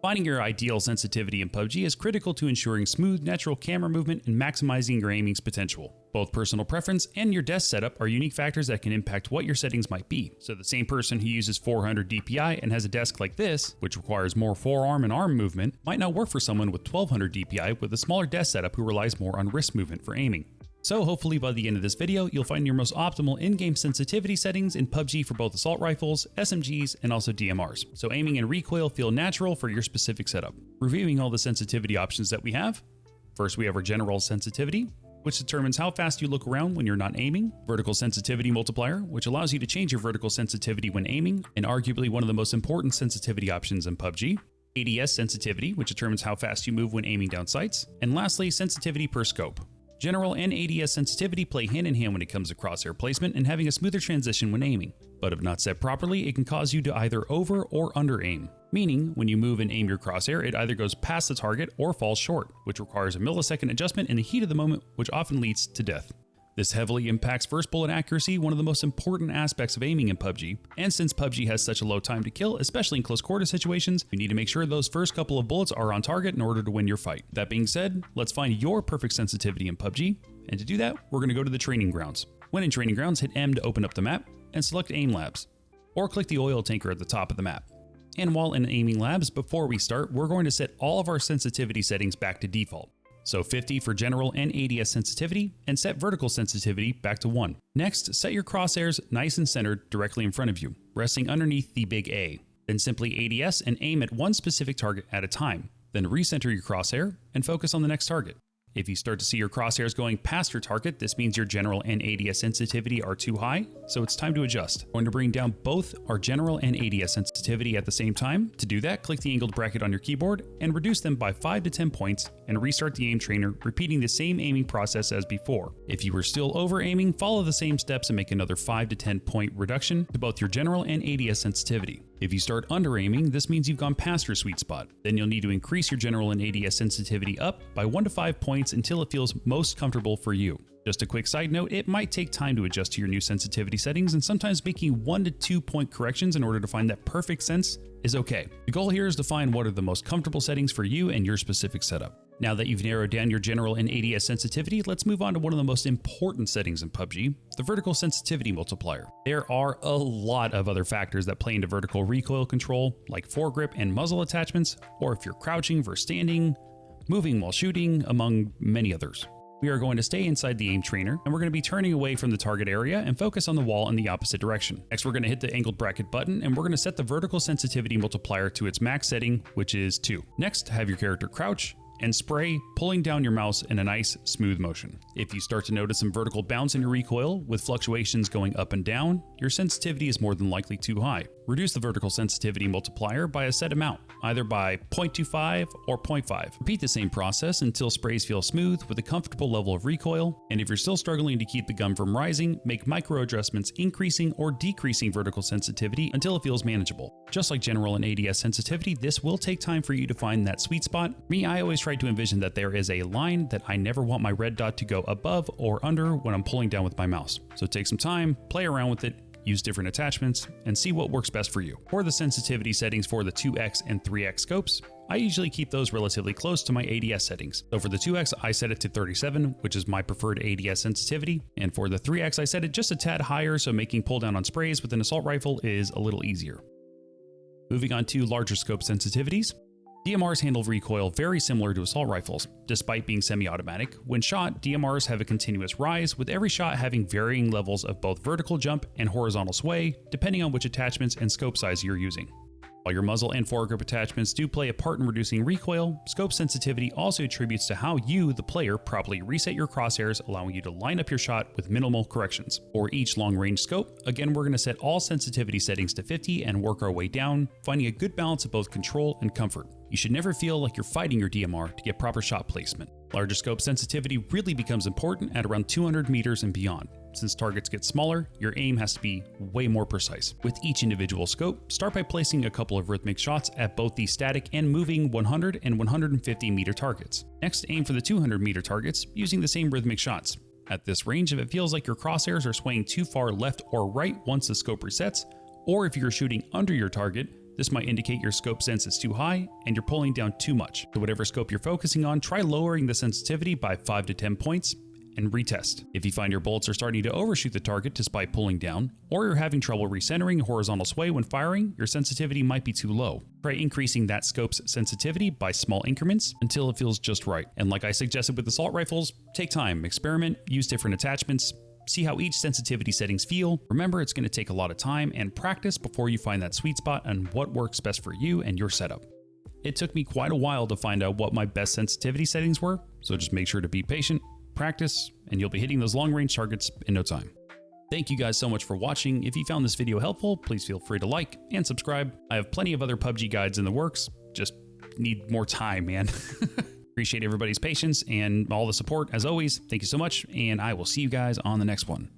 Finding your ideal sensitivity in PUBG is critical to ensuring smooth, natural camera movement and maximizing your aiming's potential. Both personal preference and your desk setup are unique factors that can impact what your settings might be. So the same person who uses 400 DPI and has a desk like this, which requires more forearm and arm movement, might not work for someone with 1200 DPI with a smaller desk setup who relies more on wrist movement for aiming. So hopefully by the end of this video, you'll find your most optimal in-game sensitivity settings in PUBG for both assault rifles, SMGs, and also DMRs, so aiming and recoil feel natural for your specific setup. Reviewing all the sensitivity options that we have. First, we have our general sensitivity, which determines how fast you look around when you're not aiming. Vertical sensitivity multiplier, which allows you to change your vertical sensitivity when aiming, and arguably one of the most important sensitivity options in PUBG. ADS sensitivity, which determines how fast you move when aiming down sights. And lastly, sensitivity per scope. General and ADS sensitivity play hand in hand when it comes to crosshair placement and having a smoother transition when aiming. But if not set properly, it can cause you to either over or under aim. Meaning, when you move and aim your crosshair, it either goes past the target or falls short, which requires a millisecond adjustment in the heat of the moment, which often leads to death. This heavily impacts first bullet accuracy, one of the most important aspects of aiming in PUBG, and since PUBG has such a low time to kill, especially in close quarter situations, you need to make sure those first couple of bullets are on target in order to win your fight. That being said, let's find your perfect sensitivity in PUBG, and to do that, we're going to go to the training grounds. When in training grounds, hit M to open up the map, and select Aim Labs, or click the oil tanker at the top of the map. And while in Aiming Labs, before we start, we're going to set all of our sensitivity settings back to default. So 50 for general and ADS sensitivity, and set vertical sensitivity back to 1. Next, set your crosshairs nice and centered directly in front of you, resting underneath the big A. Then simply ADS and aim at one specific target at a time. Then recenter your crosshair and focus on the next target. If you start to see your crosshairs going past your target, this means your general and ADS sensitivity are too high, so it's time to adjust. We're going to bring down both our general and ADS sensitivity at the same time. To do that, click the angled bracket on your keyboard and reduce them by 5 to 10 points and restart the aim trainer, repeating the same aiming process as before. If you were still over aiming, follow the same steps and make another 5 to 10 point reduction to both your general and ADS sensitivity. If you start under aiming, this means you've gone past your sweet spot. Then you'll need to increase your general and ADS sensitivity up by 1 to 5 points until it feels most comfortable for you. Just a quick side note, it might take time to adjust to your new sensitivity settings, and sometimes making 1 to 2 point corrections in order to find that perfect sense is okay. The goal here is to find what are the most comfortable settings for you and your specific setup. Now that you've narrowed down your general and ADS sensitivity, let's move on to one of the most important settings in PUBG, the vertical sensitivity multiplier. There are a lot of other factors that play into vertical recoil control, like foregrip and muzzle attachments, or if you're crouching versus standing, moving while shooting, among many others. We are going to stay inside the aim trainer, and we're going to be turning away from the target area and focus on the wall in the opposite direction. Next, we're going to hit the angled bracket button, and we're going to set the vertical sensitivity multiplier to its max setting, which is 2. Next, have your character crouch and spray, pulling down your mouse in a nice, smooth motion. If you start to notice some vertical bounce in your recoil, with fluctuations going up and down, your sensitivity is more than likely too high. Reduce the vertical sensitivity multiplier by a set amount, either by 0.25 or 0.5. Repeat the same process until sprays feel smooth with a comfortable level of recoil, and if you're still struggling to keep the gun from rising, make micro adjustments increasing or decreasing vertical sensitivity until it feels manageable. Just like general and ADS sensitivity, this will take time for you to find that sweet spot. I always try to envision that there is a line that I never want my red dot to go above or under when I'm pulling down with my mouse. So take some time, play around with it, use different attachments, and see what works best for you. For the sensitivity settings for the 2x and 3x scopes, I usually keep those relatively close to my ADS settings. So for the 2x, I set it to 37, which is my preferred ADS sensitivity. And for the 3x, I set it just a tad higher, so making pull down on sprays with an assault rifle is a little easier. Moving on to larger scope sensitivities. DMRs handle recoil very similar to assault rifles. Despite being semi-automatic, when shot, DMRs have a continuous rise, with every shot having varying levels of both vertical jump and horizontal sway, depending on which attachments and scope size you're using. While your muzzle and foregrip attachments do play a part in reducing recoil, scope sensitivity also attributes to how you, the player, properly reset your crosshairs, allowing you to line up your shot with minimal corrections. For each long-range scope, again, we're going to set all sensitivity settings to 50 and work our way down, finding a good balance of both control and comfort. You should never feel like you're fighting your DMR to get proper shot placement. Larger scope sensitivity really becomes important at around 200 meters and beyond. Since targets get smaller, your aim has to be way more precise. With each individual scope, start by placing a couple of rhythmic shots at both the static and moving 100 and 150 meter targets. Next, aim for the 200 meter targets using the same rhythmic shots. At this range, if it feels like your crosshairs are swaying too far left or right once the scope resets, or if you're shooting under your target, This might indicate your scope sense is too high and you're pulling down too much. So whatever scope you're focusing on, try lowering the sensitivity by 5 to 10 points and retest. If you find your bullets are starting to overshoot the target despite pulling down, or you're having trouble recentering horizontal sway when firing, your sensitivity might be too low. Try increasing that scope's sensitivity by small increments until it feels just right. And like I suggested with assault rifles, take time, experiment, use different attachments, see how each sensitivity settings feel. Remember, it's going to take a lot of time and practice before you find that sweet spot on what works best for you and your setup. It took me quite a while to find out what my best sensitivity settings were, so just make sure to be patient, practice, and you'll be hitting those long-range targets in no time. Thank you guys so much for watching. If you found this video helpful, please feel free to like and subscribe. I have plenty of other PUBG guides in the works, just need more time, man. Appreciate everybody's patience and all the support as always. Thank you so much, and I will see you guys on the next one.